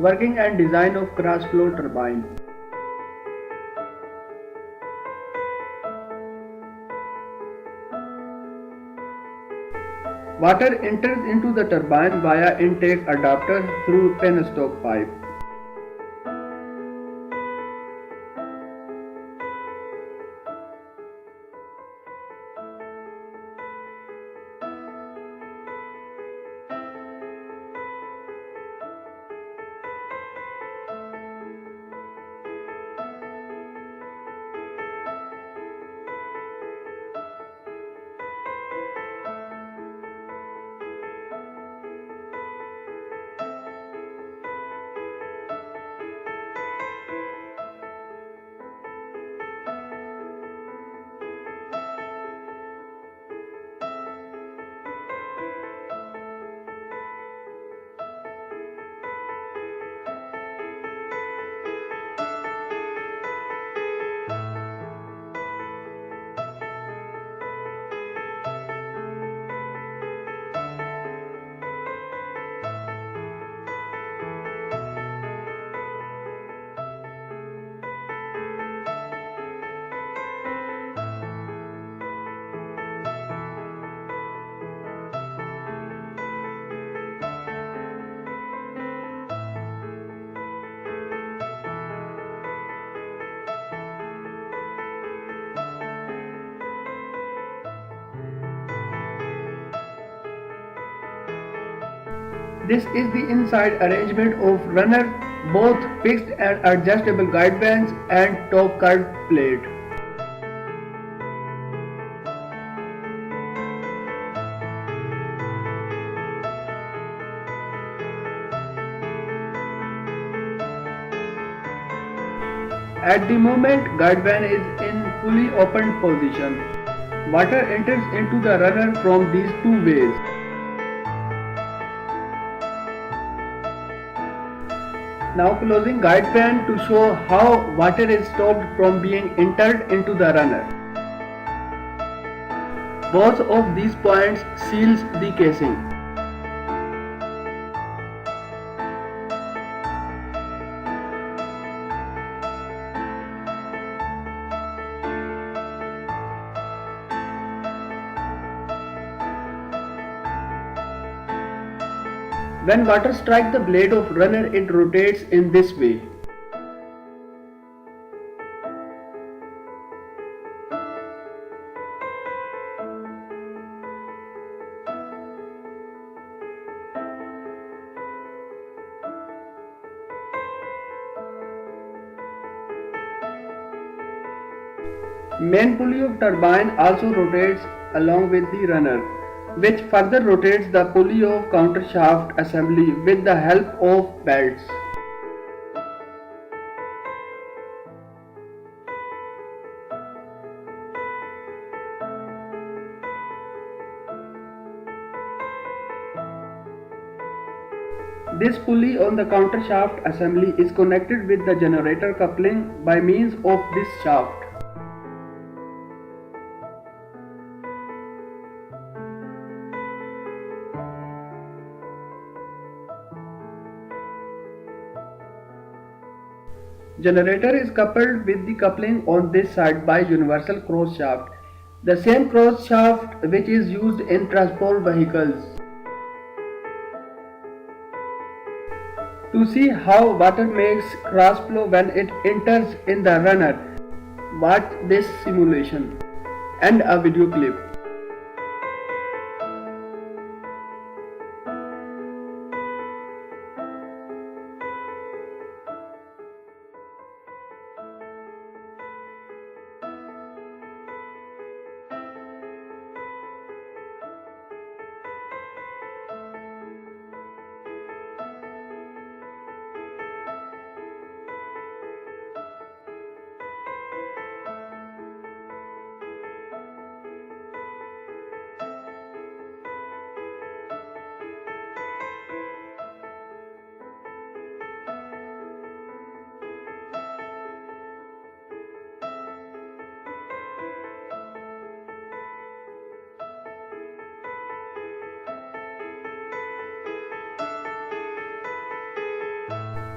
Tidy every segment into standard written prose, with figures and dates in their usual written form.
Working and design of cross flow turbine. Water enters into the turbine via intake adapter through penstock pipe. This is the inside arrangement of runner, both fixed and adjustable guide bands and top curved plate. At the moment, guide band is in fully opened position. Water enters into the runner from these two ways. Now closing guide band to show how water is stopped from being entered into the runner. Both of these points seals the casing. When water strikes the blade of runner, it rotates in this way. Main pulley of turbine also rotates along with the runner, which further rotates the pulley of countershaft assembly with the help of belts. This pulley on the countershaft assembly is connected with the generator coupling by means of this shaft. Generator is coupled with the coupling on this side by universal cross shaft, the same cross shaft which is used in transport vehicles. To see how water makes cross flow when it enters in the runner, watch this simulation and a video clip.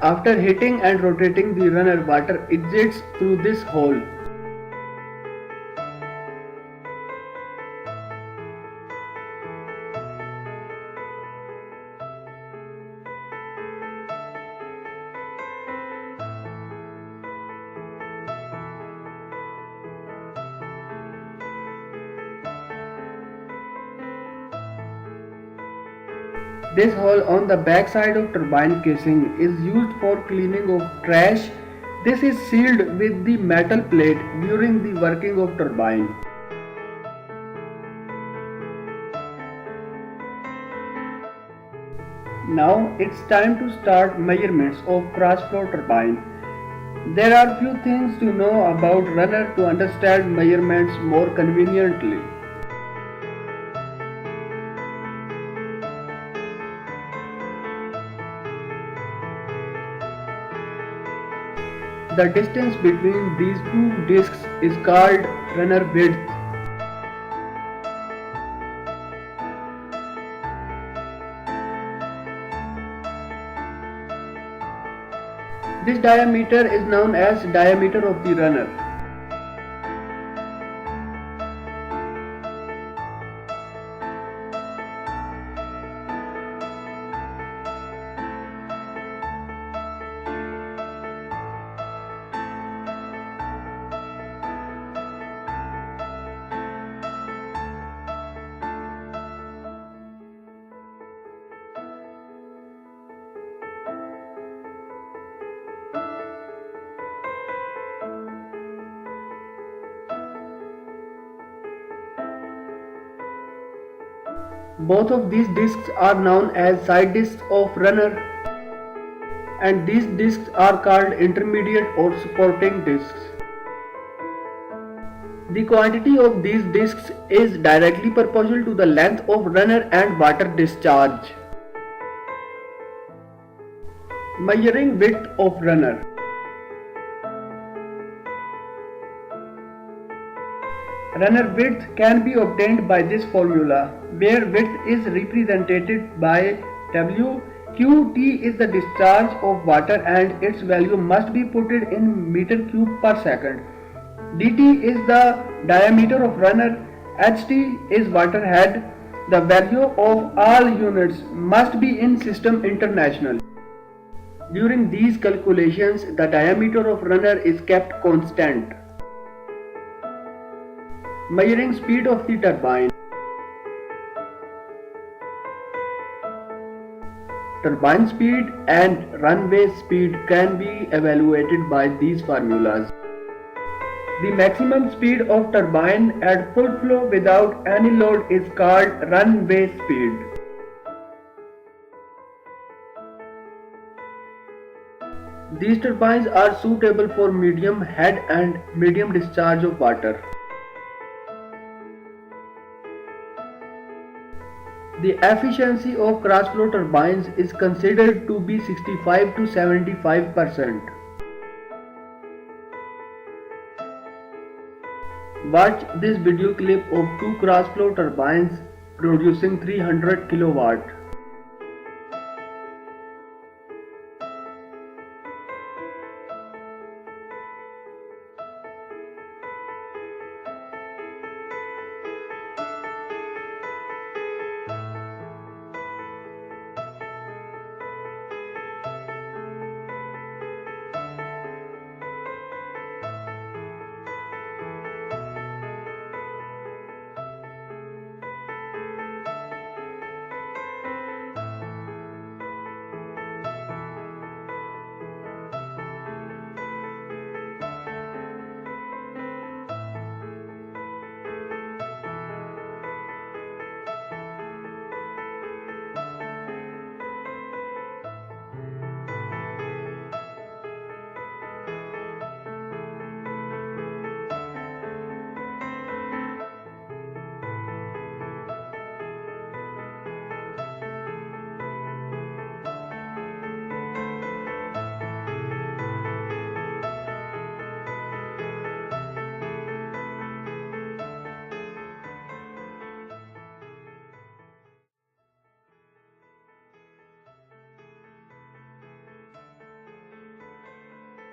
After hitting and rotating the runner, water exits through this hole. This hole on the back side of turbine casing is used for cleaning of trash. This is sealed with the metal plate during the working of turbine. Now it's time to start measurements of cross flow turbine. There are few things to know about runner to understand measurements more conveniently. The distance between these two discs is called runner width. This diameter is known as diameter of the runner. Both of these discs are known as side discs of runner, and these discs are called intermediate or supporting discs. The quantity of these discs is directly proportional to the length of runner and water discharge. Measuring width of runner. Runner width can be obtained by this formula, where width is represented by W. Qt is the discharge of water and its value must be put in meter cube per second. dt is the diameter of runner. ht is water head. The value of all units must be in System International. During these calculations, the diameter of runner is kept constant. Measuring speed of the turbine. Turbine speed and runway speed can be evaluated by these formulas. The maximum speed of turbine at full flow without any load is called runway speed. These turbines are suitable for medium head and medium discharge of water. The efficiency of cross-flow turbines is considered to be 65 to 75%. Watch this video clip of two cross-flow turbines producing 300 kilowatt.